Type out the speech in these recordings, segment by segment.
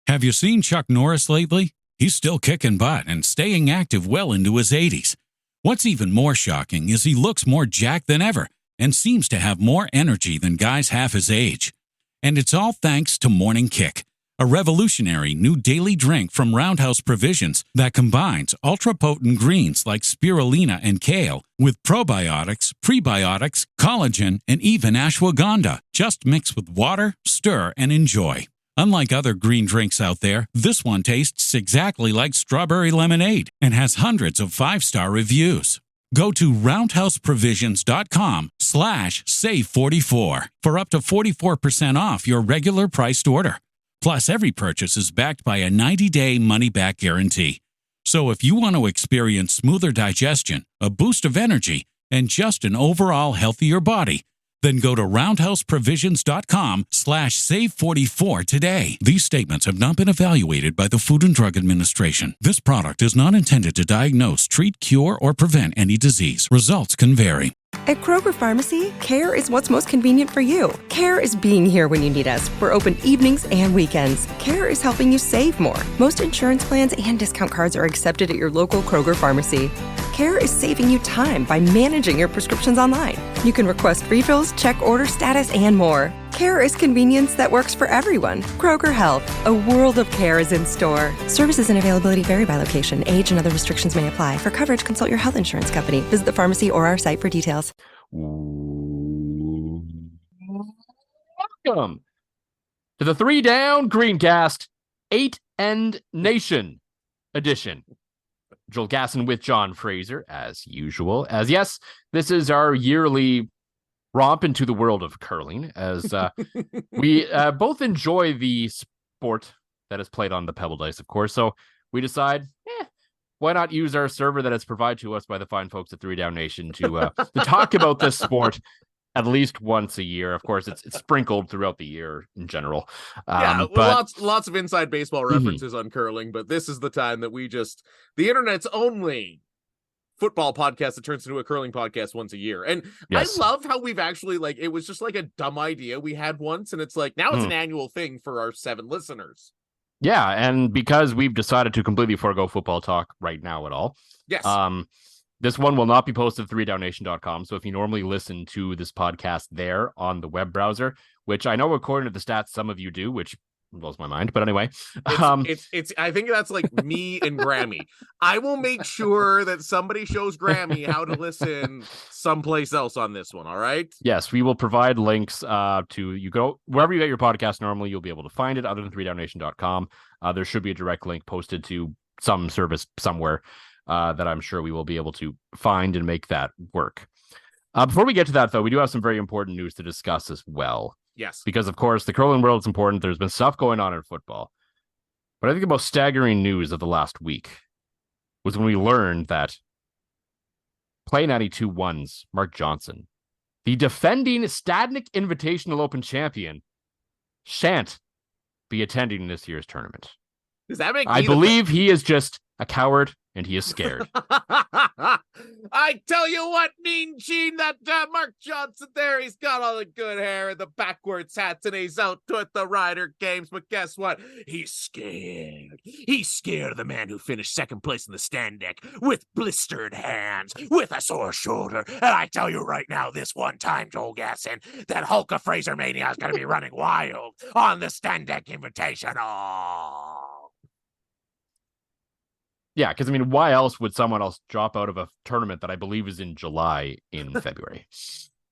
Have you seen Chuck Norris lately? He's still kicking butt and staying active well into his 80s. What's even more shocking is he looks more jacked than ever and seems to have more energy than guys half his age. And it's all thanks to Morning Kick, a revolutionary new daily drink from Roundhouse Provisions that combines ultra-potent greens like spirulina and kale with probiotics, prebiotics, collagen, and even ashwagandha. Just mix with water, stir, and enjoy. Unlike other green drinks out there, this one tastes exactly like strawberry lemonade and has hundreds of 5-star reviews. Go to roundhouseprovisions.com/save44 for up to 44% off your regular priced order. Plus, every purchase is backed by a 90-day money-back guarantee. So if you want to experience smoother digestion, a boost of energy, and just an overall healthier body, then go to roundhouseprovisions.com/save44 today. These statements have not been evaluated by the Food and Drug Administration. This product is not intended to diagnose, treat, cure, or prevent any disease. Results can vary. At Kroger Pharmacy, care is what's most convenient for you. Care is being here when you need us. We're open evenings and weekends. Care is helping you save more. Most insurance plans and discount cards are accepted at your local Kroger Pharmacy. Care is saving you time by managing your prescriptions online. You can request refills, check order status, and more. Care is convenience that works for everyone. Kroger Health, a world of care is in store. Services and availability vary by location. Age and other restrictions may apply. For coverage, consult your health insurance company. Visit the pharmacy or our site for details. Welcome to the 3 Down Greencast 8-End Nation edition. Joel Gasson with John Fraser, as usual. As yes, this is our yearly romp into the world of curling, as we both enjoy the sport that is played on the pebble dice, of course. So we decide, why not use our server that is provided to us by the fine folks at 3 Down Nation to talk about this sport at least once a year. Of course, it's sprinkled throughout the year in general. But lots of inside baseball references on curling, but this is the time that the internet's only football podcast that turns into a curling podcast once a year. And yes. I love how we've actually, it was just like a dumb idea we had once, and it's like, now it's an annual thing for our 7 listeners. Yeah, and because we've decided to completely forego football talk right now at all. Yes. This one will not be posted to 3downnation.com. So if you normally listen to this podcast there on the web browser, which I know according to the stats, some of you do, which blows my mind. But anyway, it's I think that's like me and Grammy. I will make sure that somebody shows Grammy how to listen someplace else on this one. All right. Yes, we will provide links to you go wherever you get your podcast. Normally, you'll be able to find it other than 3downnation.com. There should be a direct link posted to some service somewhere that I'm sure we will be able to find and make that work. Before we get to that, though, we do have some very important news to discuss as well. Yes. Because, of course, the curling world is important. There's been stuff going on in football. But I think the most staggering news of the last week was when we learned that Play 92-1's Mark Johnson, the defending Stadnik Invitational Open champion, shan't be attending this year's tournament. Does that make I believe he is just a coward and he is scared. I tell you what, Mean Gene, that Mark Johnson there, he's got all the good hair and the backwards hats, and he's out at the Ryder Games. But guess what? He's scared. He's scared of the man who finished second place in the stand deck with blistered hands, with a sore shoulder. And I tell you right now, this one time, Joel Gasson, that Hulk of Fraser Mania is going to be running wild on the stand deck Invitational. Yeah, because, I mean, why else would someone else drop out of a tournament that I believe is in July in February?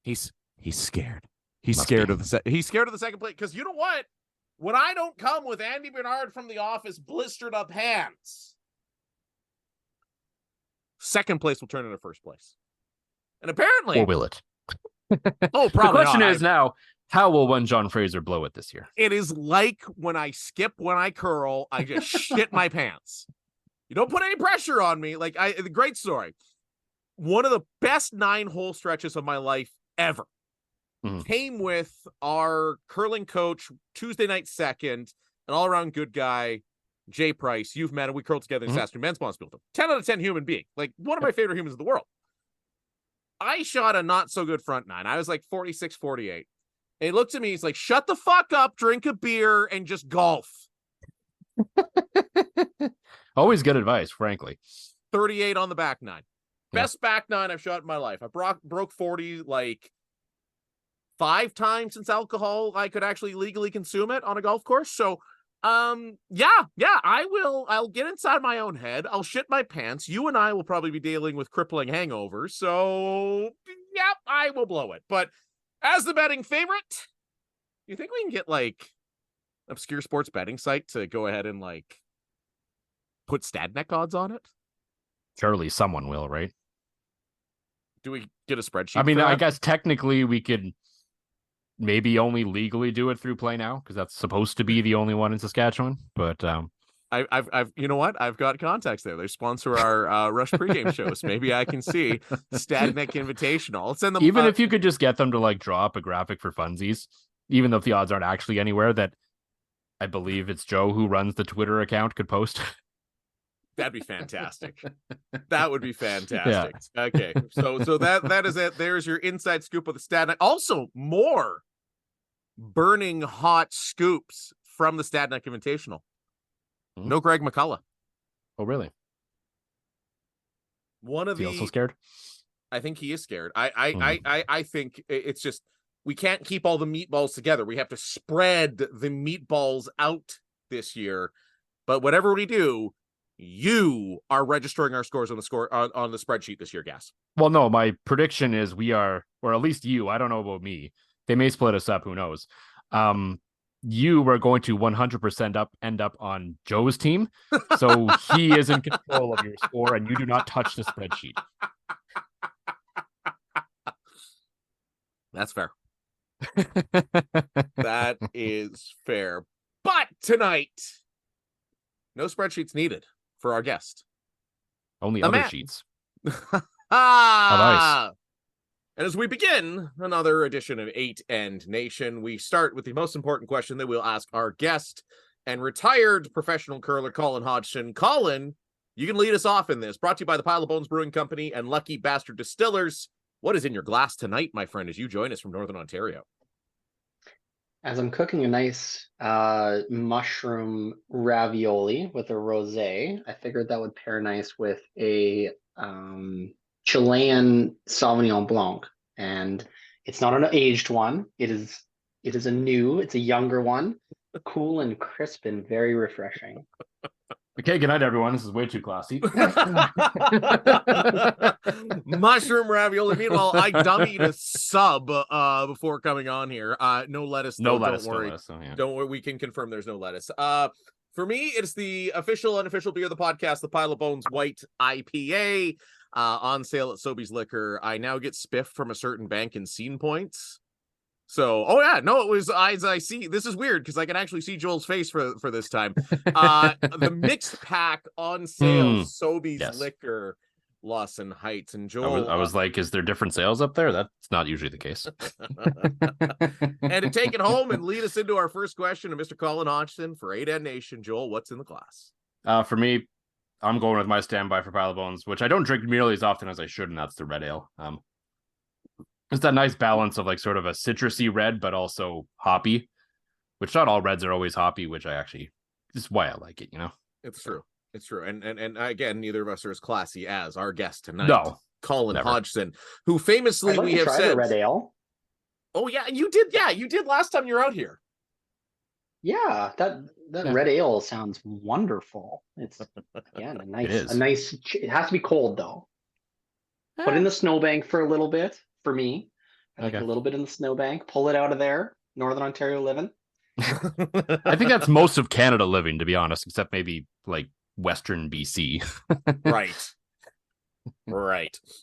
He's scared. He's scared of the second place. Because you know what? When I don't come with Andy Bernard from The Office blistered up hands, second place will turn into first place. And apparently... Or will it? Oh, probably The question not. is now, how will one John Fraser blow it this year? It is like when I skip, when I curl, I just shit my pants. You don't put any pressure on me. The great story. One of the best 9-hole stretches of my life ever came with our curling coach, Tuesday night second, an all-around good guy, Jay Price. You've met him. We curled together in Saskatoon Men's Bonds Building. 10 out of 10 human being. One of my favorite humans in the world. I shot a not-so-good front 9. I was 46, 48. And he looks at me. He's like, shut the fuck up, drink a beer, and just golf. Always good advice, frankly. 38 on the back nine. Yeah. Best back nine I've shot in my life. I broke 40 like 5 times since alcohol I could actually legally consume it on a golf course. So I'll get inside my own head. I'll shit my pants. You and I will probably be dealing with crippling hangovers. So I will blow it. But as the betting favorite, you think we can get like obscure sports betting site to go ahead and like put Stadneck odds on it? Surely someone will, right? Do we get a spreadsheet? I mean, for that? I guess technically we could maybe only legally do it through Play Now because that's supposed to be the only one in Saskatchewan. But I've you know what? I've got contacts there. They sponsor our Rush pregame shows. Maybe I can see Stadneck Invitational. I'll send them. Even if you could just get them to like draw up a graphic for funsies, even though the odds aren't actually anywhere, that I believe it's Joe who runs the Twitter account could post. That'd be fantastic. That would be fantastic. Yeah. Okay, so that is it. There's your inside scoop of the Stadneck. Also, more burning hot scoops from the Stadneck Invitational. No Greg McCullough. Oh, really? One of Is he also scared? I think he is scared. I think it's just we can't keep all the meatballs together. We have to spread the meatballs out this year. But whatever we do, you are registering our scores on the spreadsheet this year, Gas. Well, no, my prediction is we are, or at least you. I don't know about me. They may split us up. Who knows? You are going to 100% end up on Joe's team. So he is in control of your score and you do not touch the spreadsheet. That's fair. That is fair. But tonight, no spreadsheets needed for our guest. Only other sheets. Of ice. And as we begin another edition of 8 End Nation, we start with the most important question that we'll ask our guest and retired professional curler, Colin Hodgson. Colin, you can lead us off in this. Brought to you by the Pile of Bones Brewing Company and Lucky Bastard Distillers. What is in your glass tonight, my friend, as you join us from Northern Ontario? As I'm cooking a nice mushroom ravioli with a rosé, I figured that would pair nice with a Chilean Sauvignon Blanc. And it's not an aged one. It is it's a younger one, cool and crisp and very refreshing. Okay, good night, everyone. This is way too classy. Mushroom ravioli. Meanwhile, I dummied a sub before coming on here. No lettuce. No though, lettuce. Don't worry. No lettuce, yeah. Don't worry. We can confirm there's no lettuce. For me, it's the official, unofficial beer of the podcast, the Pile of Bones White IPA, on sale at Sobeys Liquor. I now get spiffed from a certain bank in Scene Points. So, it was eyes I see. This is weird because I can actually see Joel's face for this time. The mixed pack on sale, Sobeys Liquor, Lawson Heights, and Joel. I was like, is there different sales up there? That's not usually the case. And to take it home and lead us into our first question of Mr. Colin Hodgson for 8 End Nation, Joel, what's in the glass? For me, I'm going with my standby for Pile of Bones, which I don't drink nearly as often as I should, and that's the red ale. It's that nice balance of like sort of a citrusy red, but also hoppy, which not all reds are always hoppy, which this is why I like it, you know? It's true. It's true. And again, neither of us are as classy as our guest tonight. No, Colin Hodgson, who famously we have said red ale. Oh yeah, you did. Yeah, you did last time you were out here. Yeah, that red ale sounds wonderful. It's a nice. It has to be cold though. Put in the snowbank for a little bit. For me, a little bit in the snowbank. Pull it out of there. Northern Ontario living. I think that's most of Canada living, to be honest, except maybe like Western BC. Right.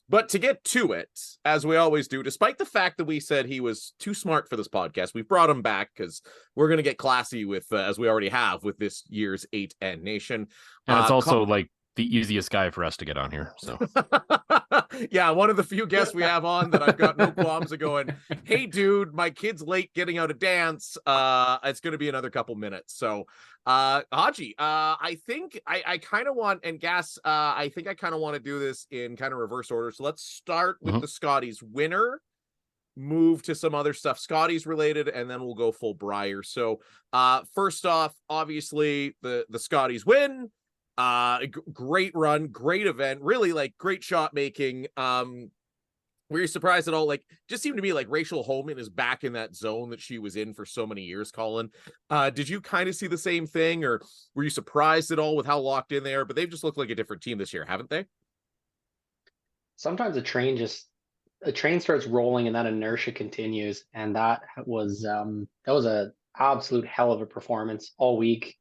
But to get to it, as we always do, despite the fact that we said he was too smart for this podcast, we've brought him back because we're going to get classy with, as we already have with this year's 8 End Nation. And it's also like the easiest guy for us to get on here. So yeah, one of the few guests we have on that I've got no qualms of going, hey dude, my kid's late getting out of dance. It's going to be another couple minutes. So Haji, I think I kind of want, and Gas, I think I kind of want to do this in kind of reverse order. So let's start with the Scotties winner move to some other stuff Scotties related, and then we'll go full Brier. So first off, obviously the Scotties win. Great run, great event, really like great shot making. Were you surprised at all? Like, just seemed to me like Rachel Holman is back in that zone that she was in for so many years, Colin. Did you kind of see the same thing, or were you surprised at all with how locked in they are? But they've just looked like a different team this year, haven't they? Sometimes a train starts rolling and that inertia continues, and that was a absolute hell of a performance all week.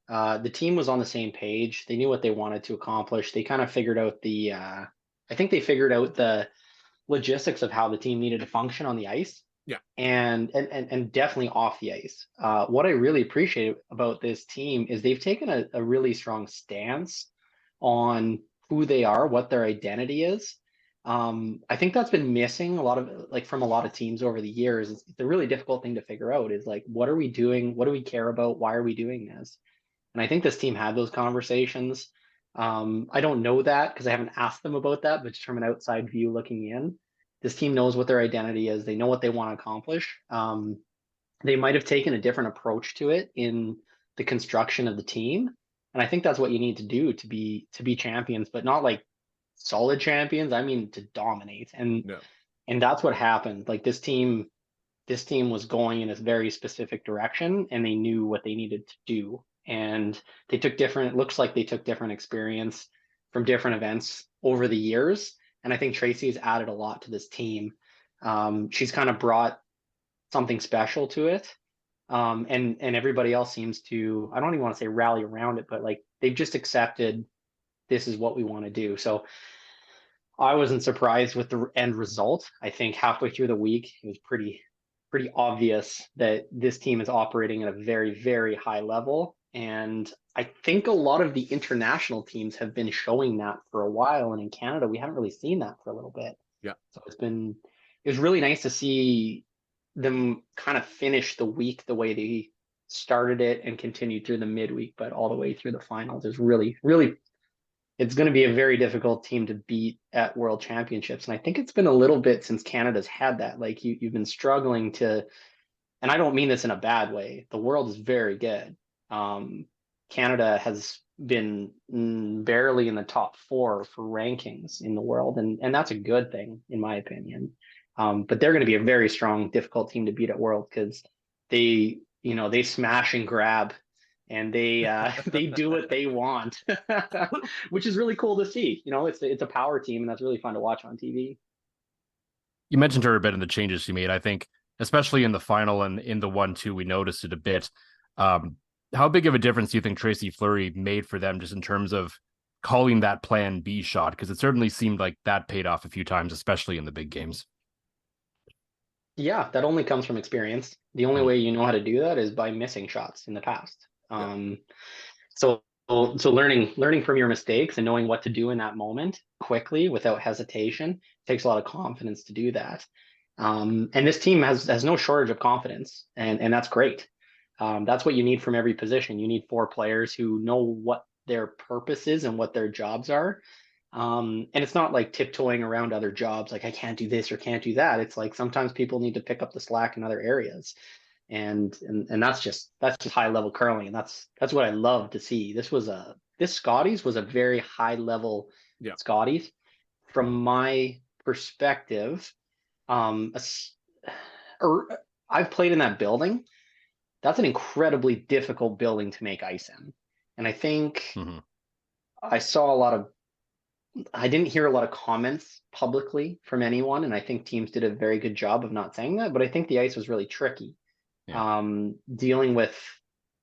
The team was on the same page. They knew what they wanted to accomplish. They kind of figured out I think they figured out the logistics of how the team needed to function on the ice. Yeah. And definitely off the ice. What I really appreciate about this team is they've taken a really strong stance on who they are, what their identity is. I think that's been missing a lot of from a lot of teams over the years. It's a really difficult thing to figure out is like, what are we doing? What do we care about? Why are we doing this? And I think this team had those conversations. I don't know that because I haven't asked them about that, but just from an outside view looking in, this team knows what their identity is. They know what they want to accomplish. They might have taken a different approach to it in the construction of the team. And I think that's what you need to do to be champions, but not like solid champions. I mean, to dominate. And that's what happened. Like this team was going in a very specific direction, and they knew what they needed to do. And they took it looks like they took different experience from different events over the years. And I think Tracy has added a lot to this team. She's kind of brought something special to it. And everybody else seems to, I don't even want to say rally around it, but like they've just accepted this is what we want to do. So I wasn't surprised with the end result. I think halfway through the week, it was pretty obvious that this team is operating at a very, very high level. And I think a lot of the international teams have been showing that for a while. And in Canada, we haven't really seen that for a little bit. Yeah. So it was really nice to see them kind of finish the week the way they started it and continued through the midweek, but all the way through the finals is really, really, it's going to be a very difficult team to beat at World Championships. And I think it's been a little bit since Canada's had that. Like you've been struggling to, and I don't mean this in a bad way. The world is very good. Canada has been barely in the top 4 for rankings in the world. And that's a good thing, in my opinion. But they're going to be a very strong, difficult team to beat at World because they smash and grab and they do what they want, which is really cool to see. It's a power team, and that's really fun to watch on TV. You mentioned her a bit in the changes she made. I think, especially in the final and in the 1-2, we noticed it a bit. How big of a difference do you think Tracy Fleury made for them just in terms of calling that plan B shot? Because it certainly seemed like that paid off a few times, especially in the big games. Yeah, that only comes from experience. The only way you know how to do that is by missing shots in the past. So learning from your mistakes and knowing what to do in that moment quickly without hesitation takes a lot of confidence to do that. And this team has no shortage of confidence, and that's great. That's what you need from every position. You need 4 players who know what their purpose is and what their jobs are. And it's not like tiptoeing around other jobs, like I can't do this or can't do that. It's like sometimes people need to pick up the slack in other areas. And that's just high level curling. And that's what I love to see. This Scotties was a very high level Scotties. From my perspective, I've played in that building. That's an incredibly difficult building to make ice in. And I think I didn't hear a lot of comments publicly from anyone. And I think teams did a very good job of not saying that, but I think the ice was really tricky. Dealing with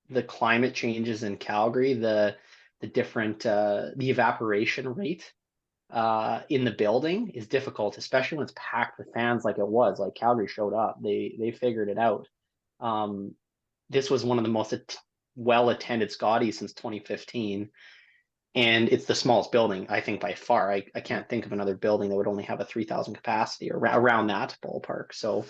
the climate changes in Calgary, the different, the evaporation rate in the building is difficult, especially when it's packed with fans like it was. Like Calgary showed up, they figured it out. This was one of the most well-attended Scotties since 2015. And it's the smallest building, I think, by far. I can't think of another building that would only have a 3,000 capacity or around that ballpark. So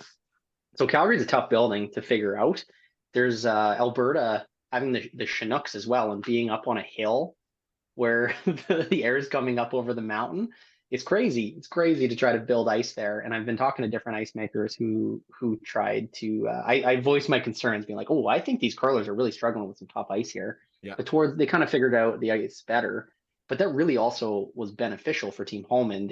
Calgary's a tough building to figure out. There's Alberta having the Chinooks as well, and being up on a hill where the air is coming up over the mountain. it's crazy. It's crazy to try to build ice there. And I've been talking to different ice makers who tried to. I voiced my concerns, being like, "Oh, I think these curlers are really struggling with some tough ice here." Yeah. But towards they kind of figured out the ice better. But that really also was beneficial for Team Holman.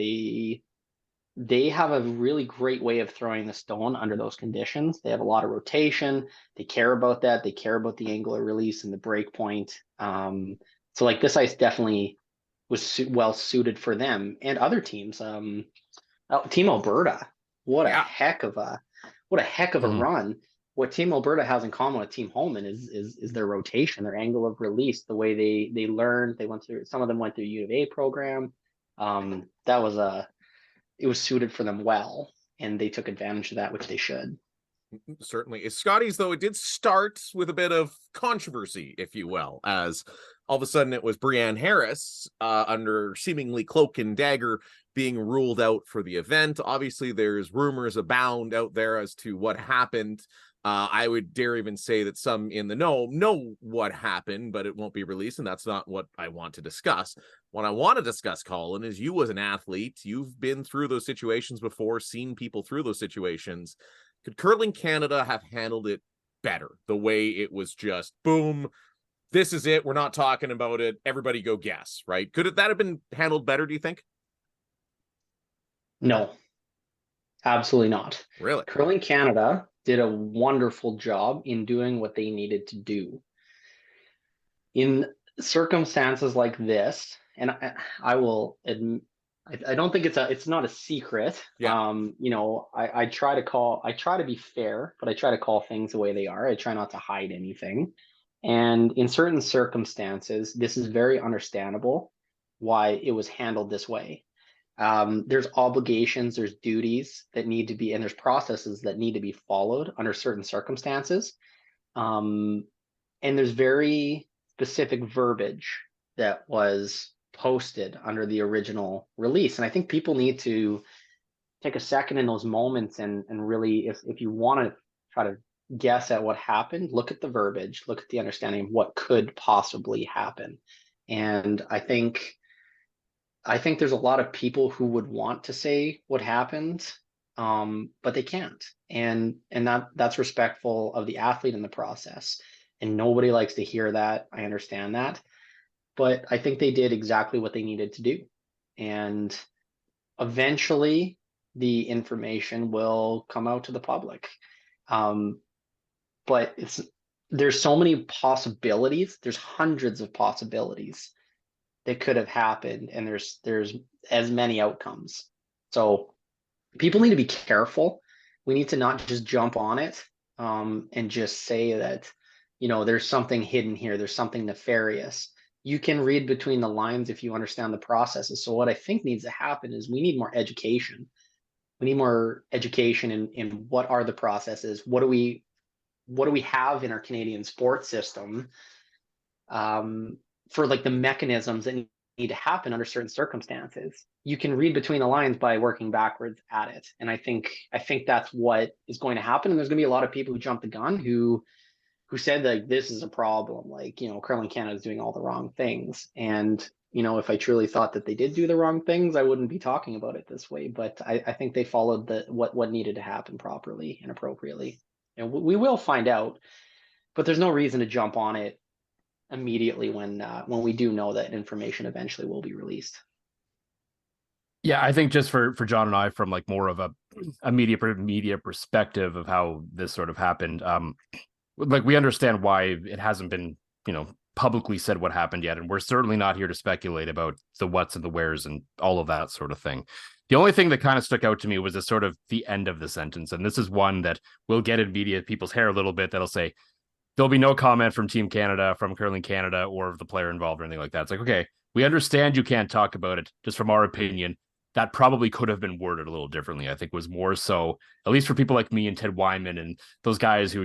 They have a really great way of throwing the stone under those conditions. They have a lot of rotation. They care about that. They care about the angular release and the break point. So like this ice definitely was well suited for them and other teams. Team Alberta, what a heck of a run. What Team Alberta has in common with Team Holman is their rotation, their angle of release, the way they learned. They went through, some of them went through U of A program. It was suited for them well, and they took advantage of that, which they should. Certainly. As Scotties, though, it did start with a bit of controversy, if you will, as all of a sudden it was Brienne Harris under seemingly cloak and dagger being ruled out for the event. Obviously, there's rumors abound out there as to what happened. I would dare even say that some in the know what happened, but it won't be released, and that's not what I want to discuss. What I want to discuss, Colin, is you as an athlete, you've been through those situations before, seen people through those situations. Could Curling Canada have handled it better? The way it was just, boom, this is it, we're not talking about it, everybody go guess, right? Could that have been handled better, do you think? No, absolutely not. Really? Curling Canada did a wonderful job in doing what they needed to do. In circumstances like this, and I will admit, I don't think it's not a secret. Yeah. I try to be fair, but I try to call things the way they are. I try not to hide anything. And in certain circumstances, this is very understandable why it was handled this way. There's obligations, there's duties that need to be, and there's processes that need to be followed under certain circumstances. And there's very specific verbiage that was posted under the original release. And I think people need to take a second in those moments and really, if you want to try to guess at what happened, look at the verbiage, look at the understanding of what could possibly happen. And I think there's a lot of people who would want to say what happened, but they can't. And that's respectful of the athlete in the process. And nobody likes to hear that. I understand that. But I think they did exactly what they needed to do. And eventually the information will come out to the public. But there's so many possibilities. There's hundreds of possibilities that could have happened, and there's as many outcomes. So people need to be careful. We need to not just jump on it and just say that, there's something hidden here, there's something nefarious. You can read between the lines if you understand the processes. So what I think needs to happen is we need more education. We need more education in what are the processes, what do we have in our Canadian sports system for like the mechanisms that need to happen under certain circumstances. You can read between the lines by working backwards at it. And I think that's what is going to happen. And there's going to be a lot of people who jump the gun who said like, this is a problem. Like, Curling Canada is doing all the wrong things. And, if I truly thought that they did do the wrong things, I wouldn't be talking about it this way. But I think they followed what needed to happen properly and appropriately. And we will find out, but there's no reason to jump on it immediately when we do know that information eventually will be released. Yeah, I think just for John and I, from like more of a media perspective of how this sort of happened, like we understand why it hasn't been, publicly said what happened yet, and we're certainly not here to speculate about the whats and the wheres and all of that sort of thing. The only thing that kind of stuck out to me was the sort of the end of the sentence, and this is one that will get in media people's hair a little bit. That'll say there'll be no comment from Team Canada, from Curling Canada, or the player involved or anything like that. It's like, okay, we understand you can't talk about it. Just from our opinion, that probably could have been worded a little differently. I think was more so, at least for people like me and Ted Wyman and those guys who,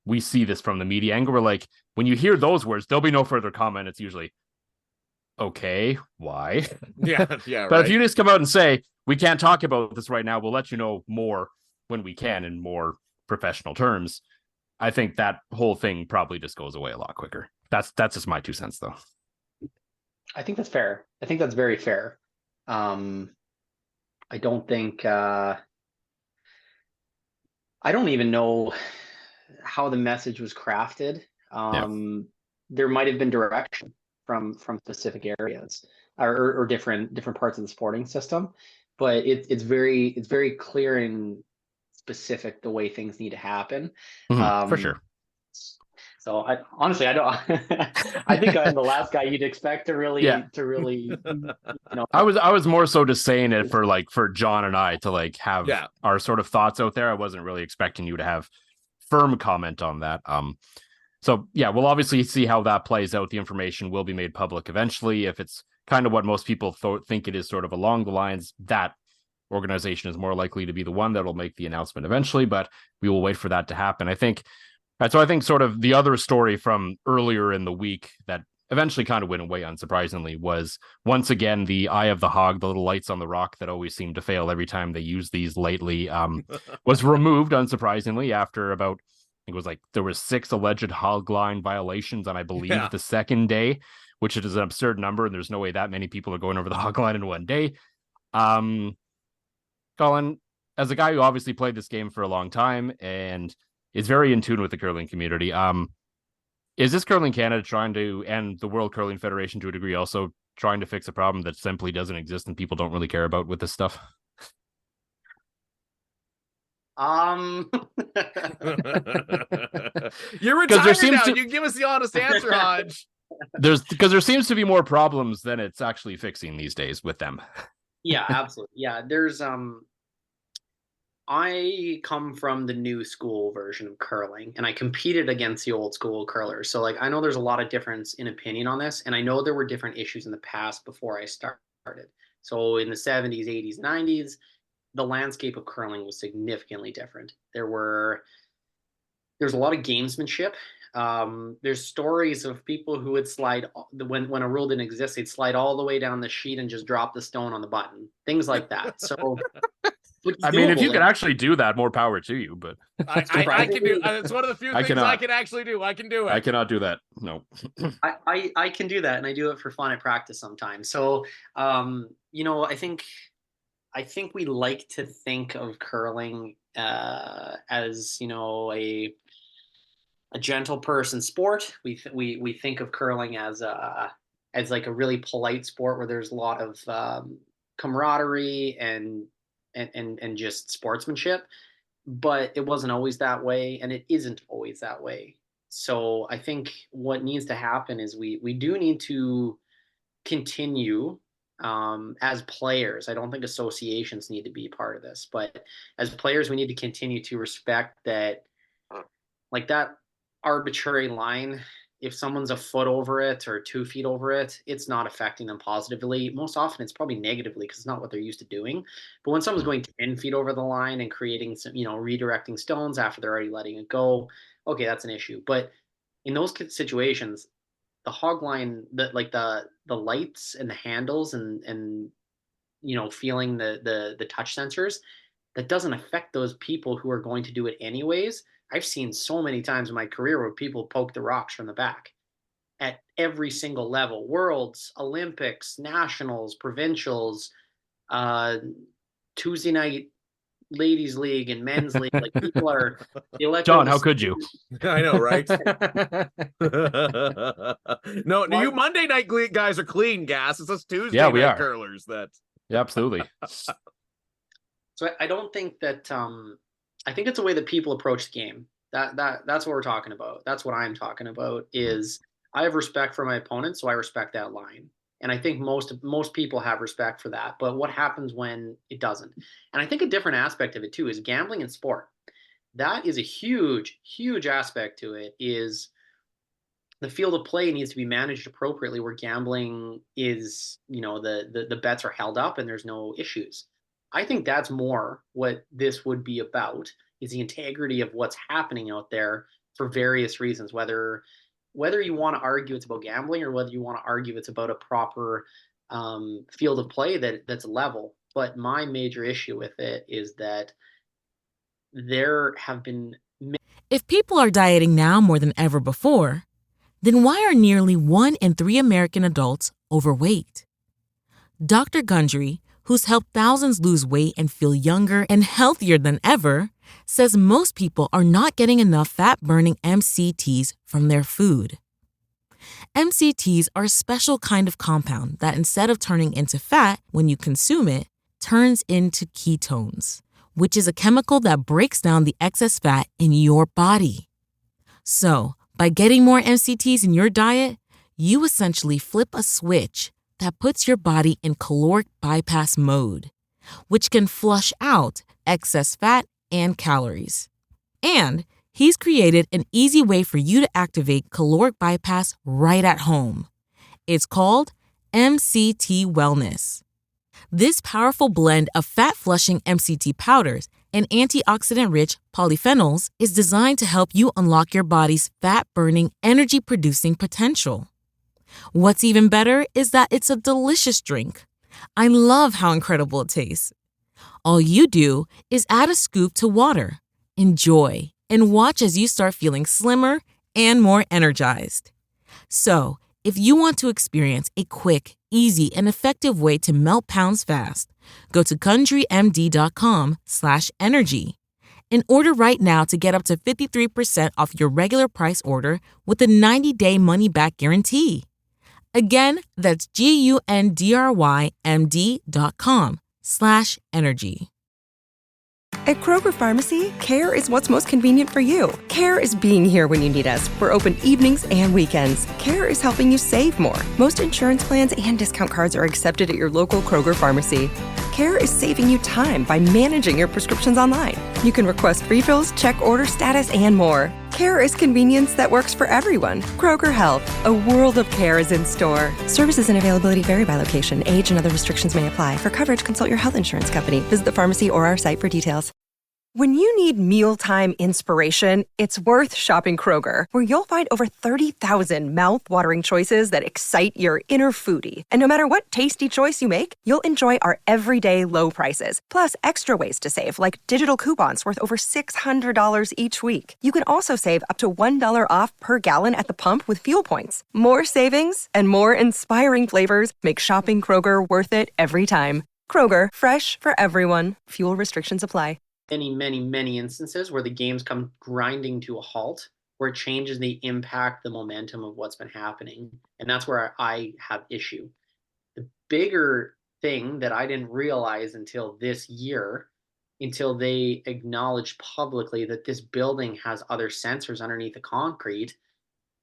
we see this from the media angle. We're like, when you hear those words, there'll be no further comment. It's usually, okay, why? Yeah. But right. if you just come out and say, we can't talk about this right now, we'll let you know more when we can in more professional terms, I think that whole thing probably just goes away a lot quicker. That's just my 2 cents, though. I think that's fair. I think that's very fair. I don't think I don't even know how the message was crafted. There might have been direction from specific areas or different parts of the sporting system, but it's very clear and specific the way things need to happen. For sure. So I honestly, I don't. I think I'm the last guy you'd expect to really. I was more so just saying it for John and I to like have our sort of thoughts out there. I wasn't really expecting you to have firm comment on that. So yeah, we'll obviously see how that plays out. The information will be made public eventually. If it's kind of what most people think it is, sort of along the lines, that organization is more likely to be the one that will make the announcement eventually. But we will wait for that to happen. I think sort of the other story from earlier in the week that eventually kind of went away, unsurprisingly, was once again the eye of the hog, the little lights on the rock that always seem to fail every time they use these lately, was removed, unsurprisingly, after about, I think it was like there was 6 alleged hog line violations on, I believe, the second day, which is an absurd number, and there's no way that many people are going over the hog line in one day. Colin, as a guy who obviously played this game for a long time and is very in tune with the curling community. Is this Curling Canada trying to, and the World Curling Federation to a degree, also trying to fix a problem that simply doesn't exist and people don't really care about with this stuff? You're retired now. You can give us the honest answer, Hodge. Because there seems to be more problems than it's actually fixing these days with them. Yeah, absolutely. Yeah, there's I come from the new school version of curling, and I competed against the old school curlers. So like I know there's a lot of difference in opinion on this, and I know there were different issues in the past before I started. So in the 70s, 80s, 90s, the landscape of curling was significantly different. There's a lot of gamesmanship. There's stories of people who would slide when a rule didn't exist, they'd slide all the way down the sheet and just drop the stone on the button, things like that. So I mean, if you can actually do that, more power to you. But I can do. It's one of the few things I can actually do. I can do it. I cannot do that. No. I can do that, and I do it for fun at practice sometimes. So, I think we like to think of curling as a gentle person sport. We think of curling as like a really polite sport where there's a lot of camaraderie and just sportsmanship, but it wasn't always that way, and it isn't always that way. So I think what needs to happen is we do need to continue as players. I don't think associations need to be part of this, but as players, we need to continue to respect that, like that arbitrary line. If someone's a foot over it or 2 feet over it, it's not affecting them positively. Most often it's probably negatively because it's not what they're used to doing. But when someone's going 10 feet over the line and creating some, redirecting stones after they're already letting it go, okay, that's an issue. But in those situations, the hog line, the lights and the handles and feeling the touch sensors, that doesn't affect those people who are going to do it anyways. I've seen so many times in my career where people poke the rocks from the back at every single level: Worlds, Olympics, Nationals, Provincials, Tuesday night Ladies League and Men's League. Like people are. John, how could you? I know, right? No, you Monday night guys are clean gas. It's us Tuesday night curlers that. Yeah, absolutely. So I don't think that. I think it's a way that people approach the game. That's what we're talking about. That's what I'm talking about. Is I have respect for my opponent, so I respect that line. And I think most people have respect for that. But what happens when it doesn't? And I think a different aspect of it too is gambling in sport. That is a huge, huge aspect to it. Is the field of play needs to be managed appropriately, where gambling is, the bets are held up and there's no issues. I think that's more what this would be about, is the integrity of what's happening out there for various reasons, whether you want to argue it's about gambling or whether you want to argue it's about a proper field of play that's level. But my major issue with it is that there have been... If people are dieting now more than ever before, then why are nearly 1 in 3 American adults overweight? Dr. Gundry, who's helped thousands lose weight and feel younger and healthier than ever, says most people are not getting enough fat-burning MCTs from their food. MCTs are a special kind of compound that instead of turning into fat when you consume it, turns into ketones, which is a chemical that breaks down the excess fat in your body. So, by getting more MCTs in your diet, you essentially flip a switch that puts your body in caloric bypass mode, which can flush out excess fat and calories. And he's created an easy way for you to activate caloric bypass right at home. It's called MCT Wellness. This powerful blend of fat-flushing MCT powders and antioxidant-rich polyphenols is designed to help you unlock your body's fat-burning, energy-producing potential. What's even better is that it's a delicious drink. I love how incredible it tastes. All you do is add a scoop to water, enjoy, and watch as you start feeling slimmer and more energized. So, if you want to experience a quick, easy, and effective way to melt pounds fast, go to GundryMD.com/energy and order right now to get up to 53% off your regular price order with a 90-day money-back guarantee. Again, that's GUNDRYMD.com/energy. At Kroger Pharmacy, care is what's most convenient for you. Care is being here when you need us. We're open evenings and weekends. Care is helping you save more. Most insurance plans and discount cards are accepted at your local Kroger Pharmacy. Care is saving you time by managing your prescriptions online. You can request refills, check order status, and more. Care is convenience that works for everyone. Kroger Health, a world of care is in store. Services and availability vary by location. Age and other restrictions may apply. For coverage, consult your health insurance company. Visit the pharmacy or our site for details. When you need mealtime inspiration, it's worth shopping Kroger, where you'll find over 30,000 mouth-watering choices that excite your inner foodie. And no matter what tasty choice you make, you'll enjoy our everyday low prices, plus extra ways to save, like digital coupons worth over $600 each week. You can also save up to $1 off per gallon at the pump with fuel points. More savings and more inspiring flavors make shopping Kroger worth it every time. Kroger, fresh for everyone. Fuel restrictions apply. Many instances where the games come grinding to a halt, where it changes the impact, the momentum of what's been happening. And that's where I have issue. The bigger thing that I didn't realize until this year, until they acknowledged publicly that this building has other sensors underneath the concrete,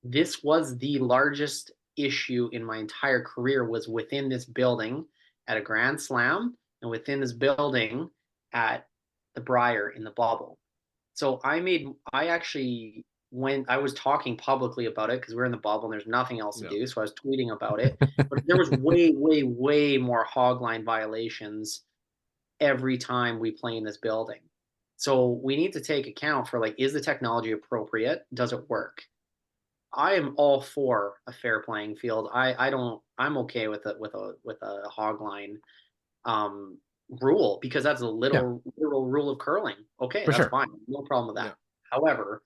this was the largest issue in my entire career, was within this building at a Grand Slam and within this building at the Brier in the bubble. So I was talking publicly about it because we're in the bubble and there's nothing else to do. So I was tweeting about it, but there was way more hogline violations every time we play in this building. So we need to take account for, like, is the technology appropriate? Does it work? I am all for a fair playing field. I'm okay with a hogline rule, because that's a literal rule of curling. Okay, that's fine. No problem with that. Yeah. However,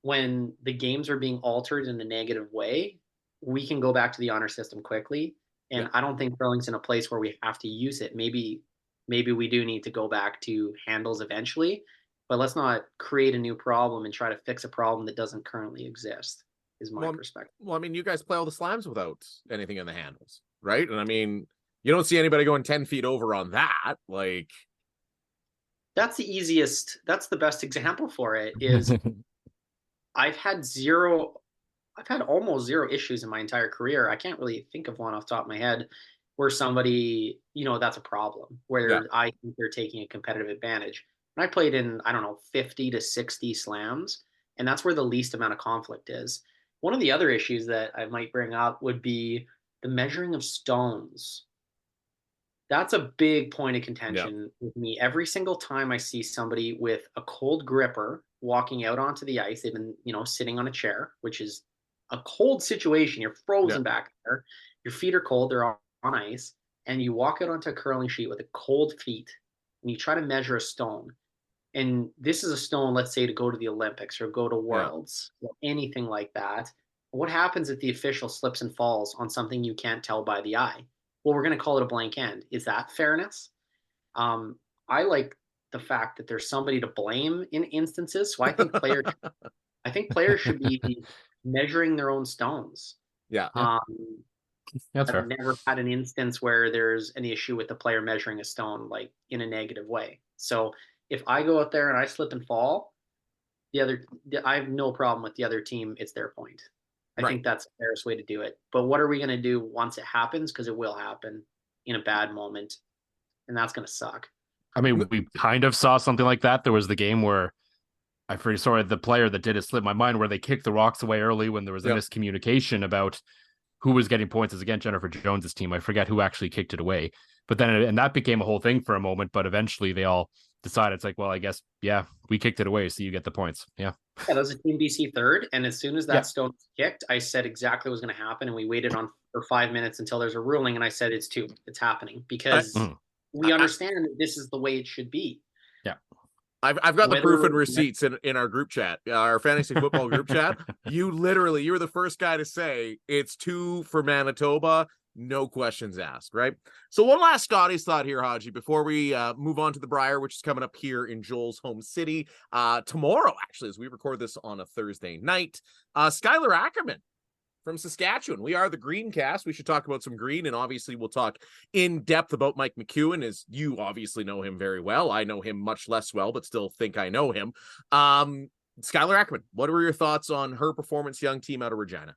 when the games are being altered in a negative way, we can go back to the honor system quickly. And I don't think curling's in a place where we have to use it. Maybe we do need to go back to handles eventually, but let's not create a new problem and try to fix a problem that doesn't currently exist, is my perspective. Well, I mean, you guys play all the slams without anything in the handles, right? And I mean, you don't see anybody going 10 feet over on that. Like, that's the best example for it is I've had almost zero issues in my entire career. I can't really think of one off the top of my head where somebody, that's a problem, where I think they're taking a competitive advantage. And I played in, 50 to 60 slams, and that's where the least amount of conflict is. One of the other issues that I might bring up would be the measuring of stones. That's a big point of contention with me. Every single time I see somebody with a cold gripper walking out onto the ice, they've been, sitting on a chair, which is a cold situation. You're frozen back there. Your feet are cold. They're on ice. And you walk out onto a curling sheet with a cold feet, and you try to measure a stone. And this is a stone, let's say, to go to the Olympics or go to Worlds or anything like that. What happens if the official slips and falls on something you can't tell by the eye? well, we're going to call it a blank end. Is that fairness? I like the fact that there's somebody to blame in instances. So I think players should be measuring their own stones. Yeah. That's fair. I've never had an instance where there's an issue with the player measuring a stone like in a negative way. So if I go out there and I slip and fall, I have no problem with the other team. It's their point. I think that's the fairest way to do it. But what are we going to do once it happens? Because it will happen in a bad moment, and that's going to suck. I mean, we kind of saw something like that. There was the game where I pretty sorry the player that did it slipped my mind, where they kicked the rocks away early when there was a miscommunication about who was getting points. As again, Jennifer Jones's team. I forget who actually kicked it away, but then and that became a whole thing for a moment. But eventually, they all decided it's like, well, I guess we kicked it away, so you get the points. Yeah, that was a Team BC third, and as soon as that stone was kicked, I said exactly what was going to happen, and we waited on for 5 minutes until there's a ruling, and I said it's happening because we understand that this is the way it should be. Yeah. I've got the proof and receipts in our group chat, our fantasy football group chat. You were the first guy to say it's 2 for Manitoba, no questions asked, right? So one last Scotties thought here, Haji, before we move on to the Brier, which is coming up here in Joel's home city tomorrow, actually, as we record this on a Thursday night. Skylar Ackerman from Saskatchewan. We are the Greencast. We should talk about some green, and obviously we'll talk in depth about Mike McEwen, as you obviously know him very well. I know him much less well, but still think I know him. Skylar Ackerman, what were your thoughts on her performance, young team out of Regina?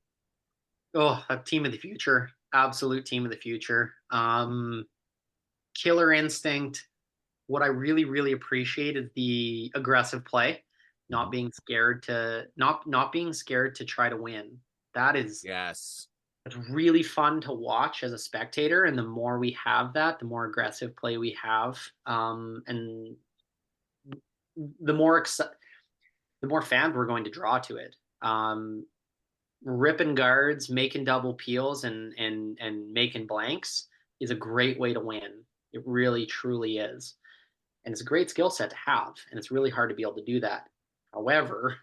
Oh, a team of the future. Absolute team of the future. Killer instinct. What I really, really appreciate is the aggressive play, not being scared to try to win. That is it's really fun to watch as a spectator. And the more we have that, the more aggressive play we have. And the more fans we're going to draw to it. Ripping guards, making double peels and making blanks is a great way to win. It really, truly is. And it's a great skill set to have. And it's really hard to be able to do that. However,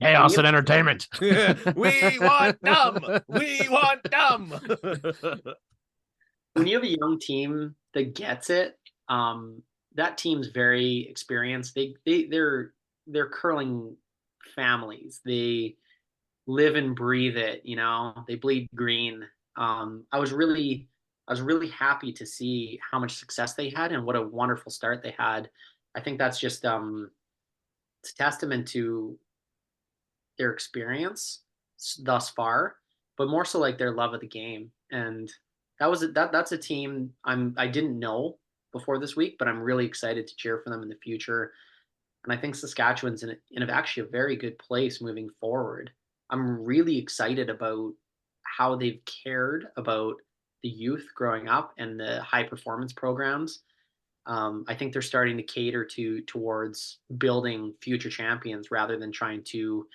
chaos and entertainment. We want dumb. We want dumb. When you have a young team that gets it, that team's very experienced. They're curling families. They live and breathe it. They bleed green. I was really happy to see how much success they had and what a wonderful start they had. I think that's just it's a testament to their experience thus far, but more so like their love of the game. And that's a team I didn't know before this week, but I'm really excited to cheer for them in the future. And I think Saskatchewan's in actually a very good place moving forward. I'm really excited about how they've cared about the youth growing up and the high performance programs. I think they're starting to cater towards building future champions rather than trying to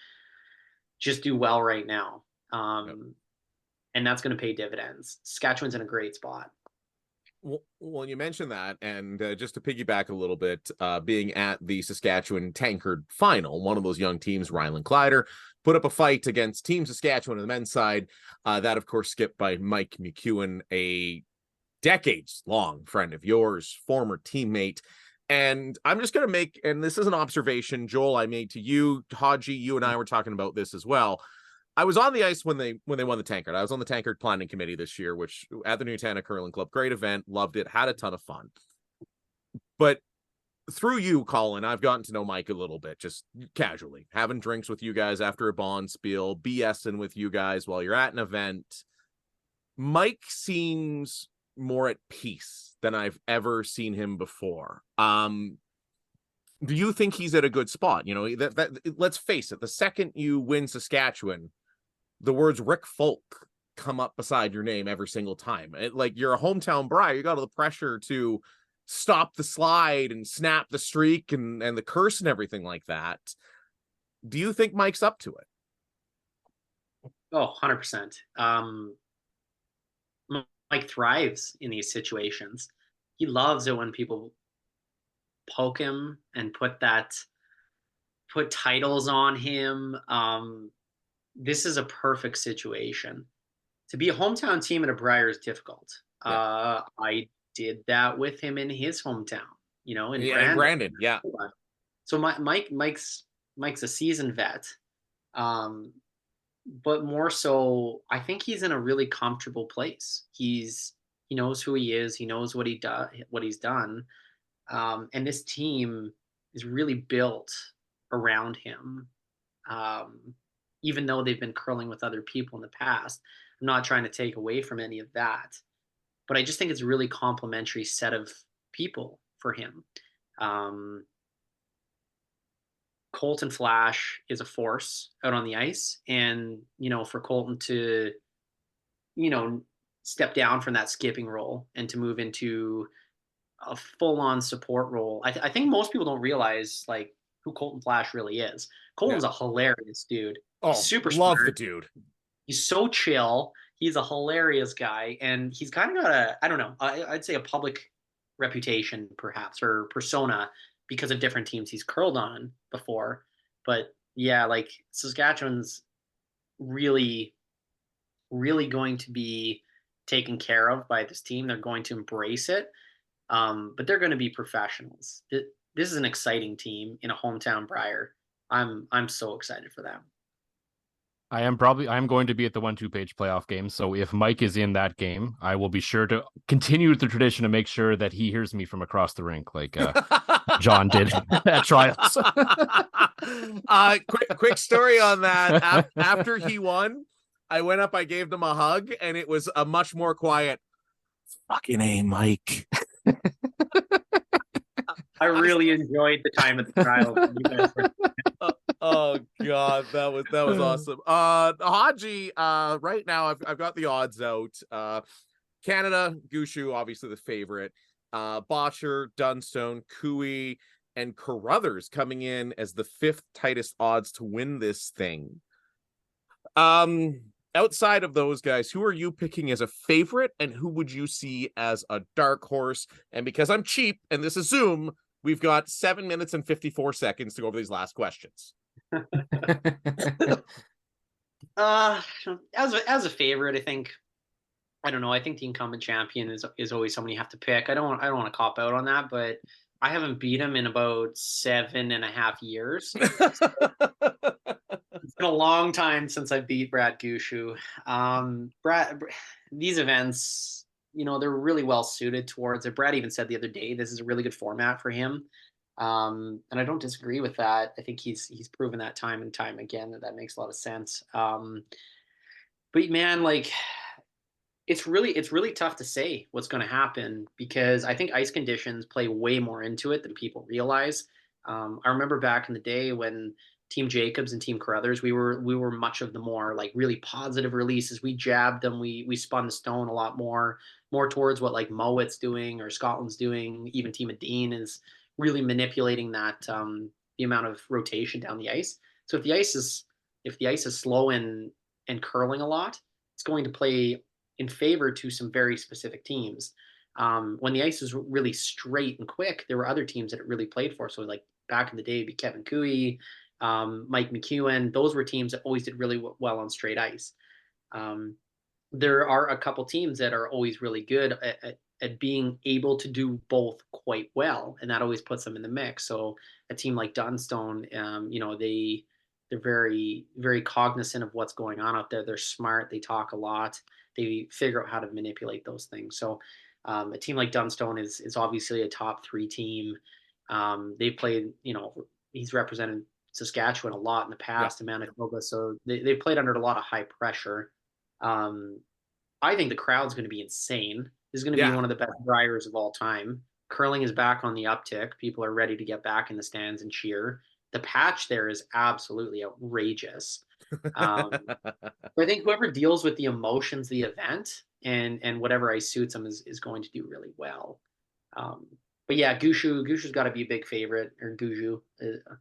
just do well right now. And that's going to pay dividends. Saskatchewan's in a great spot. Well, you mentioned that, and just to piggyback a little bit, being at the Saskatchewan Tankard final, one of those young teams, Ryland Kleider, put up a fight against Team Saskatchewan on the men's side. That, of course, skipped by Mike McEwen, a decades-long friend of yours, former teammate. And I'm just going to make, and this is an observation, Joel, I made to you, Haji, you and I were talking about this as well. I was on the ice when they won the Tankard. I was on the Tankard planning committee this year, which at the Newtana Curling Club, great event, loved it, had a ton of fun. But through you, Colin, I've gotten to know Mike a little bit, just casually, having drinks with you guys after a bond spiel, BSing with you guys while you're at an event. Mike seems more at peace than I've ever seen him before. Do you think he's at a good spot? Let's face it, the second you win Saskatchewan, the words Rick Folk come up beside your name every single time. You're a hometown Brier, you got all the pressure to stop the slide and snap the streak and the curse and everything like that. Do you think Mike's up to it? Oh, 100%. Mike thrives in these situations. He loves it when people poke him and put titles on him. This is a perfect situation. To be a hometown team at a Brier is difficult. Yeah. I did that with him in his hometown, in In Brandon. Brandon, yeah. So Mike's a seasoned vet, but more so, I think he's in a really comfortable place. He knows who he is. He knows what he's done, and this team is really built around him. Even though they've been curling with other people in the past, I'm not trying to take away from any of that, but I just think it's a really complimentary set of people for him. Colton Flash is a force out on the ice, and for Colton to step down from that skipping role and to move into a full-on support role. I think most people don't realize like who Colton Flash really is. Colton's a hilarious dude. Oh, super love smart. the dude. He's so chill. He's a hilarious guy, and he's kind of got I'd say a public reputation perhaps, or persona, because of different teams he's curled on before. But yeah, like Saskatchewan's really, really going to be taken care of by this team. They're going to embrace it, but they're going to be professionals. This is an exciting team in a hometown Brier. I'm so excited for them. I'm going to be at the 1-2 page playoff game. So if Mike is in that game, I will be sure to continue the tradition and make sure that he hears me from across the rink, like John did at trials. Quick story on that. After he won, I went up, I gave them a hug, and it was a much more quiet, fucking A, Mike. I really enjoyed the time at the trials. Oh God, that was awesome. Haji, right now I've got the odds out. Canada, Gushu, obviously the favorite. Botcher, Dunstone, Cooey, and Carruthers coming in as the 5th tightest odds to win this thing. Outside of those guys, who are you picking as a favorite, and who would you see as a dark horse? And because I'm cheap and this is Zoom, we've got 7 minutes and 54 seconds to go over these last questions. As a favorite, I think the incumbent champion is always someone you have to pick. I don't want to cop out on that, but I haven't beat him in about 7.5 years. It's been a long time since I beat Brad Gushu. These events, they're really well suited towards it. Brad even said the other day, this is a really good format for him. And I don't disagree with that. I think he's proven that time and time again that makes a lot of sense. But man, like it's really tough to say what's going to happen, because I think ice conditions play way more into it than people realize. I remember back in the day when Team Jacobs and Team Carruthers, we were much of the more like really positive releases. We jabbed them. We spun the stone a lot more towards what like Mowat's doing or Scotland's doing. Even Team Dean is really manipulating that the amount of rotation down the ice. So if the ice is slow and curling a lot, it's going to play in favor to some very specific teams. When the ice is really straight and quick, there were other teams that it really played for. So like back in the day, it'd be Kevin Cooey, Mike McEwen. Those were teams that always did really well on straight ice. There are a couple teams that are always really good at being able to do both quite well, and that always puts them in the mix. So a team like Dunstone, they're very, very cognizant of what's going on out there. They're smart. They talk a lot. They figure out how to manipulate those things. So a team like Dunstone is obviously a top 3 team. They played, he's represented Saskatchewan a lot in the past, in Manitoba. So they played under a lot of high pressure. I think the crowd's going to be insane. This is going to be one of the best Briers of all time. Curling is back on the uptick. People are ready to get back in the stands and cheer. The patch there is absolutely outrageous. I think whoever deals with the emotions of the event and whatever ice suits them is going to do really well. But yeah, Gushu's got to be a big favorite, or Gushu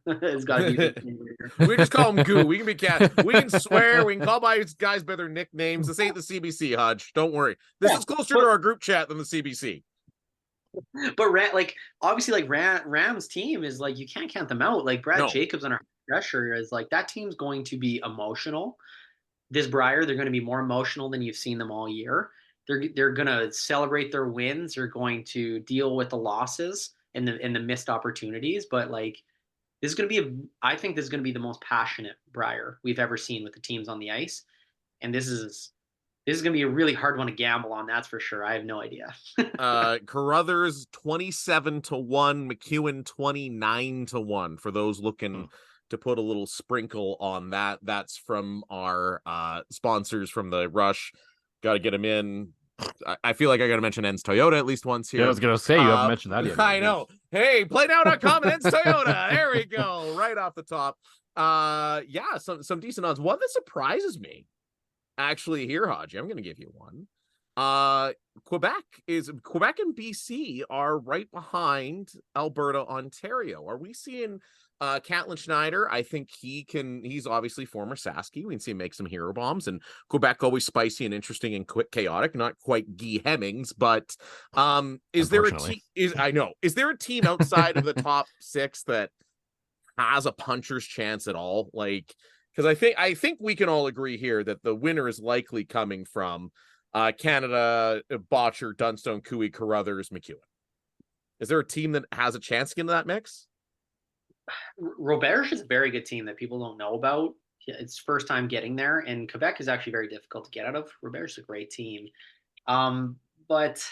has got to be a big favorite. We just call him Goo. We can be cat. We can swear. We can call by guys by their nicknames. This ain't the CBC, Hodge. Don't worry. This is closer to our group chat than the CBC. But obviously, Ram's team is like, you can't count them out. Like Brad Jacobs under pressure is like, that team's going to be emotional. this Brier, they're going to be more emotional than you've seen them all year. They're going to celebrate their wins. They're going to deal with the losses and the missed opportunities. But like, this is going to be I think this is going to be the most passionate Brier we've ever seen with the teams on the ice. And this is going to be a really hard one to gamble on. That's for sure. I have no idea. Carruthers 27-1, McEwen 29-1 for those looking to put a little sprinkle on that. That's from our sponsors from the Rush. Got to get them in. I feel like I got to mention Ends Toyota at least once here. Yeah, I was going to say, you haven't mentioned that yet. I know. Hey, playnow.com and Ends Toyota. There we go. Right off the top. Yeah, some decent odds. One that surprises me, actually, here, Hodgie, I'm going to give you one. Quebec and BC are right behind Alberta, Ontario. Are we seeing Catlin Schneider? I think he's obviously former Sasky. We can see him make some hero bombs, and Quebec always spicy and interesting and quick, chaotic, not quite Guy Hemmings, but is there a team outside of the top 6 that has a puncher's chance at all? Like, because I think we can all agree here that the winner is likely coming from Canada, Botcher, Dunstone, Cooey, Carruthers, McEwen. Is there a team that has a chance to get into that mix? Roberge is a very good team that people don't know about. It's first time getting there, and Quebec is actually very difficult to get out of. Roberge is a great team, but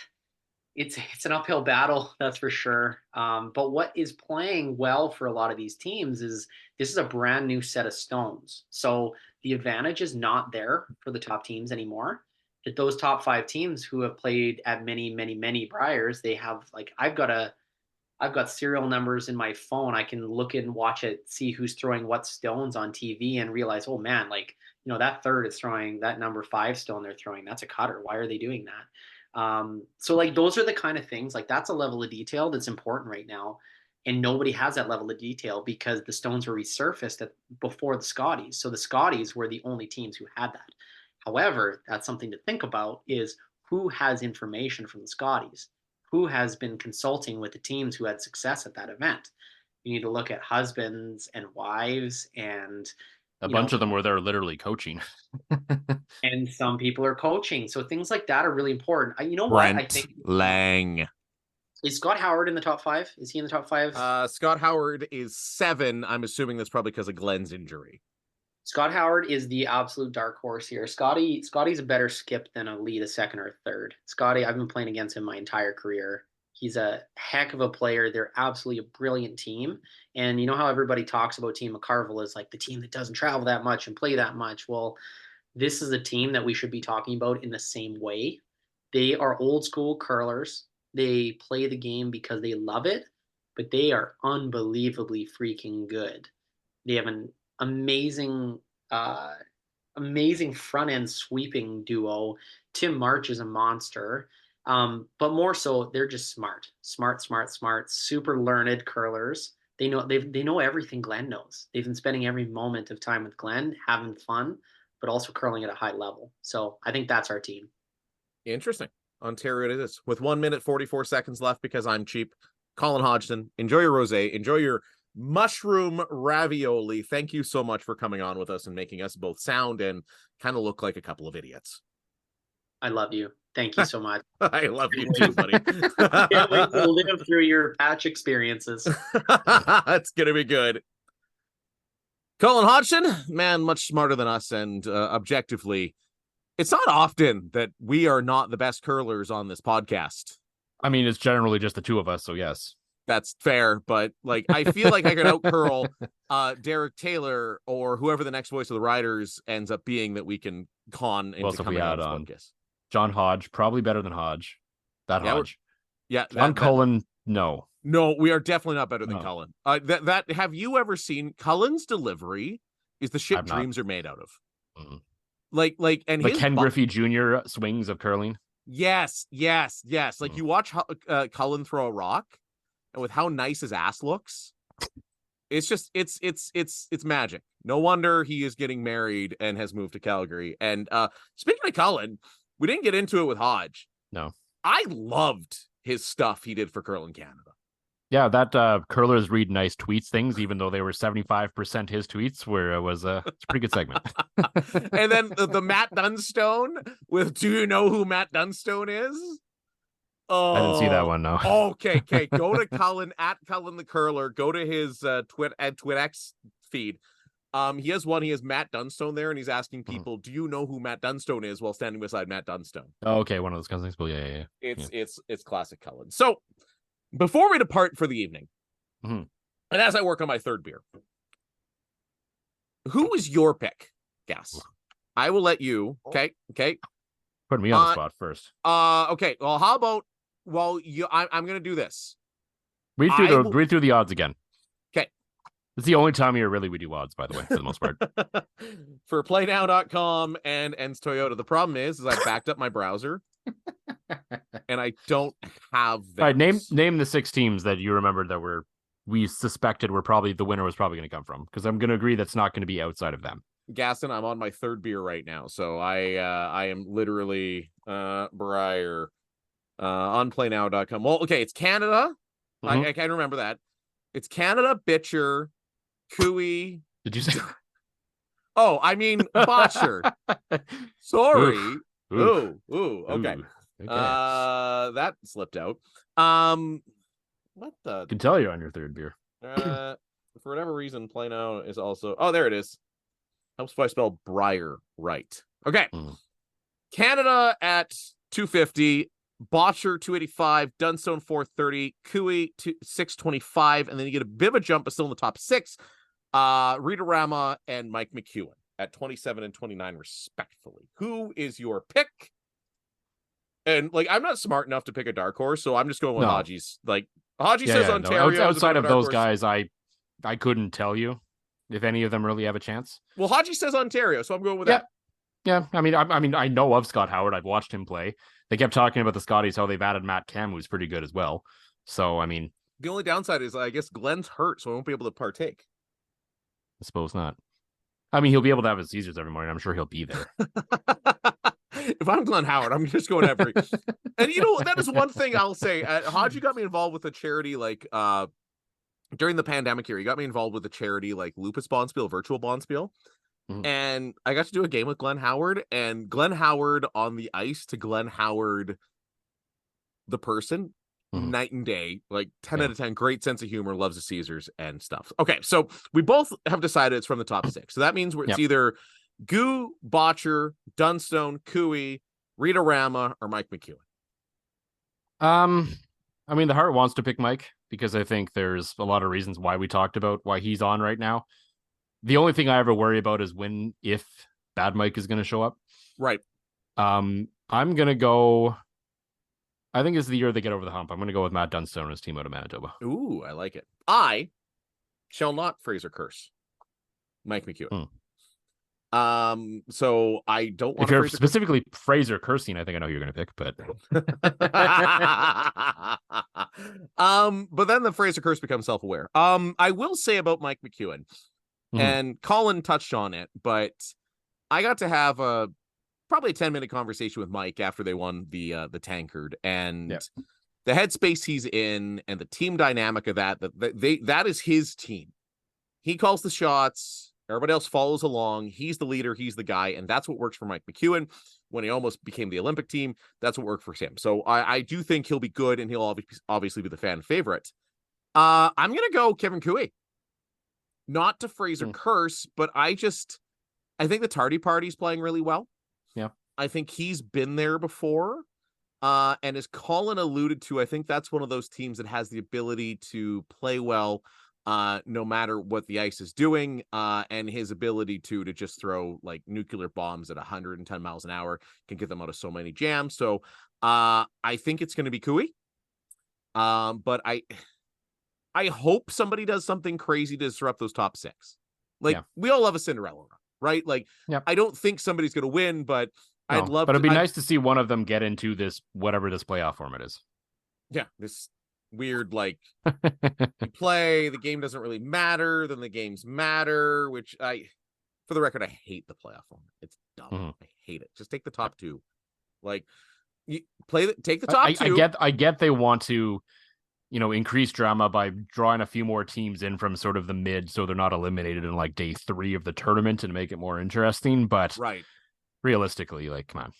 it's an uphill battle, that's for sure. But what is playing well for a lot of these teams is this is a brand new set of stones. So the advantage is not there for the top teams anymore. That those top 5 teams who have played at many, many, many Briers, they have, like, I've got serial numbers in my phone. I can look and watch it, see who's throwing what stones on TV, and realize, oh man, like, that third is throwing that number 5 stone they're throwing. That's a cutter. Why are they doing that? So like, those are the kind of things, like, that's a level of detail that's important right now. And nobody has that level of detail because the stones were resurfaced before the Scotties. So the Scotties were the only teams who had that. However, that's something to think about, is who has information from the Scotties, who has been consulting with the teams who had success at that event. You need to look at husbands and wives, and a bunch of them were there literally coaching. And some people are coaching. So things like that are really important. Brent I think Lang. Is Scott Howard in the top 5? Is he in the top 5? Scott Howard is 7. I'm assuming that's probably because of Glenn's injury. Scott Howard is the absolute dark horse here. Scotty's a better skip than a lead, a second or a third. Scotty, I've been playing against him my entire career. He's a heck of a player. They're absolutely a brilliant team. And you know how everybody talks about Team McCarville as like the team that doesn't travel that much and play that much? Well, this is a team that we should be talking about in the same way. They are old school curlers. They play the game because they love it, but they are unbelievably freaking good. They have an amazing front end sweeping duo. Tim March is a monster, but more so they're just smart, super learned curlers. They know everything Glenn knows. They've been spending every moment of time with Glenn, having fun, but also curling at a high level. So I think that's our team. Interesting. Ontario it is, with 1 minute 44 seconds left because I'm cheap. Colin Hodgson, enjoy your rosé, enjoy your mushroom ravioli. Thank you so much for coming on with us and making us both sound and kind of look like a couple of idiots. I love you. Thank you so much. I love you too, buddy. Can't wait to live through your patch experiences. It's gonna be good. Colin Hodgson, man, much smarter than us, and objectively, it's not often that we are not the best curlers on this podcast. I mean, it's generally just the two of us, so yes. That's fair, but like, I feel like I could out curl Derek Taylor or whoever the next voice of the Riders ends up being that we can con into coming on focus. John Hodge, probably better than Hodge. Hodge. Yeah. Cullen, no. No, we are definitely not better than Cullen. That have you ever seen Cullen's delivery is the shit dreams are made out of. Mm-hmm. Like and the Ken Griffey Jr. swings of curling. Yes. Like you watch Cullen throw a rock, and with how nice his ass looks, it's just it's magic. No wonder he is getting married and has moved to Calgary. And speaking of Cullen, we didn't get into it with Hodge. No, I loved his stuff he did for Curling Canada. Yeah, that curlers read nice tweets things, even though they were 75% his tweets, where it was it's a pretty good segment. And then the Matt Dunstone with "Do you know who Matt Dunstone is?" Oh, I didn't see that one. No. Okay. Go to Colin at Colin the Curler. Go to his TwitX feed. He has one. He has Matt Dunstone there, and he's asking people, "Do you know who Matt Dunstone is?" while standing beside Matt Dunstone. Oh, okay, one of those kinds of things. Well, yeah. It's classic Colin. So before we depart for the evening, and as I work on my third beer, who is your pick? Guess. I will let you. Okay. Put me on the spot first. Okay. Well, how about? Well, I'm going to do this. Read through the odds again. Okay. It's the only time of year really we do odds, by the way, for the most part. For playnow.com and Toyota. The problem is I backed up my browser and I don't have them. All right, name the 6 teams that you remembered that we suspected were probably the winner was probably going to come from, because I'm going to agree that's not going to be outside of them. Gaston, I'm on my third beer right now, so I am literally Brier on playnow.com. Well, okay, it's Canada. I can't remember that. It's Canada, Bitcher, Cooey. Did you say? Oh, I mean Botcher. Sorry. Ooh. Okay. That slipped out. What the? I can tell you're on your third beer. For whatever reason, Play Now is also. Oh, there it is. Helps if I spell Brier right. Okay. Canada at 250, Botcher 285, Dunstone 430, Cooey 625, and then you get a bit of a jump, but still in the top 6. Readerama and Mike McEwen at 27 and 29, respectfully. Who is your pick? And I'm not smart enough to pick a dark horse, so I'm just going with Hodgie's. Hodgie says Ontario. No. Outside of those guys, I couldn't tell you if any of them really have a chance. Well, Hodgie says Ontario, so I'm going with that. Yeah, I mean, I know of Scott Howard. I've watched him play. They kept talking about the Scotties, how they've added Matt Cam, who's pretty good as well. So, I mean, the only downside is I guess Glenn's hurt, so I won't be able to partake. I suppose not. I mean, he'll be able to have his Caesars every morning. I'm sure he'll be there. If I'm Glenn Howard, I'm just going every. And that is one thing I'll say. Hodgie got me involved with a charity during the pandemic here. He got me involved with a charity like Lupus Bonspiel, Virtual Bonspiel. And I got to do a game with Glenn Howard, and Glenn Howard on the ice to Glenn Howard the person, night and day, 10 out of 10, great sense of humor, loves the Caesars and stuff. Okay, so we both have decided it's from the top 6. So that means it's either Goo, Botcher, Dunstone, Cooey, Readerama, or Mike McEwen. I mean, the heart wants to pick Mike because I think there's a lot of reasons why we talked about why he's on right now. The only thing I ever worry about is if Bad Mike is going to show up. Right. I'm going to go. I think this is the year they get over the hump. I'm going to go with Matt Dunstone and his team out of Manitoba. Ooh, I like it. I shall not Fraser curse Mike McEwen. So I don't want to. If you're specifically Fraser cursing, I think I know who you're going to pick, but. But then the Fraser curse becomes self-aware. I will say about Mike McEwen, and Colin touched on it, but I got to have probably a 10-minute conversation with Mike after they won the Tankard, and the headspace he's in and the team dynamic of that is his team. He calls the shots. Everybody else follows along. He's the leader. He's the guy. And that's what works for Mike McEwen. When he almost became the Olympic team, that's what worked for him. So I do think he'll be good, and he'll obviously be the fan favorite. I'm going to go Kevin Cooey. Not to Fraser curse, but I think the Tardy Party's playing really well. Yeah. I think he's been there before. And as Colin alluded to, I think that's one of those teams that has the ability to play well no matter what the ice is doing, and his ability to just throw nuclear bombs at 110 miles an hour can get them out of so many jams. So I think it's going to be Cooey. But I hope somebody does something crazy to disrupt those top 6. We all love a Cinderella run, right? I don't think somebody's going to win, but I'd love. But it'd be nice to see one of them get into this whatever this playoff format is. Yeah, this weird you play, the game doesn't really matter, then the games matter, which for the record, I hate the playoff format. It's dumb. I hate it. Just take the top 2. You take the top 2. I get they want to increase drama by drawing a few more teams in from sort of the mid, so they're not eliminated in like day 3 of the tournament and make it more interesting. But right, realistically, like, come on.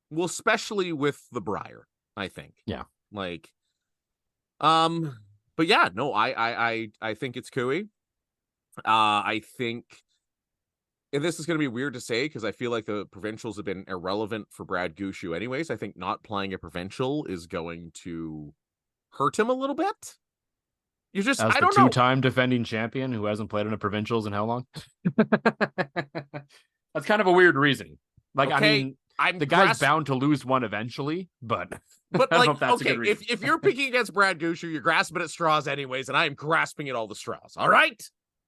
Well, especially with the Brier, I think. Yeah. Like, but yeah, no, I think it's cooey. I think, and this is going to be weird to say because I feel like the provincials have been irrelevant for Brad Gushu anyways. I think not playing a provincial is going to hurt him a little bit. You just, as I the don't know. Two-time defending champion who hasn't played in a provincials in how long? That's kind of a weird reason. Like, okay, I mean, the guy's bound to lose one eventually, but I don't know if that's a good reason. If you're picking against Brad Gushu, you're grasping at straws anyways, and I am grasping at all the straws. All right.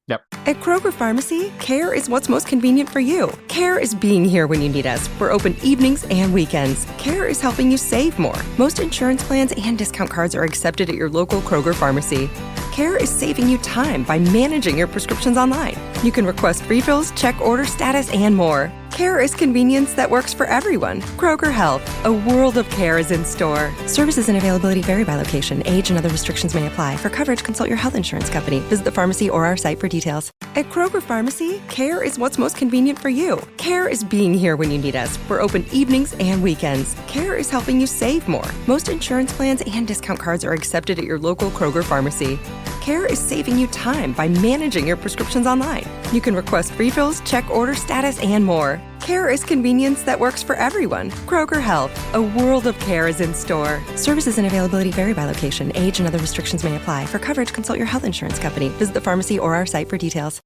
Yep. At Kroger Pharmacy, care is what's most convenient for you. Care is being here when you need us. We're open evenings and weekends. Care is helping you save more. Most insurance plans and discount cards are accepted at your local Kroger Pharmacy. Care is saving you time by managing your prescriptions online. You can request refills, check order status, and more. Care is convenience that works for everyone. Kroger Health, a world of care is in store. Services and availability vary by location. Age and other restrictions may apply. For coverage, consult your health insurance company. Visit the pharmacy or our site for details. At Kroger Pharmacy, care is what's most convenient for you. Care is being here when you need us. We're open evenings and weekends. Care is helping you save more. Most insurance plans and discount cards are accepted at your local Kroger Pharmacy. Care is saving you time by managing your prescriptions online. You can request refills, check order status, and more. Care is convenience that works for everyone. Kroger Health, a world of care is in store. Services and availability vary by location. Age and other restrictions may apply. For coverage, consult your health insurance company. Visit the pharmacy or our site for details.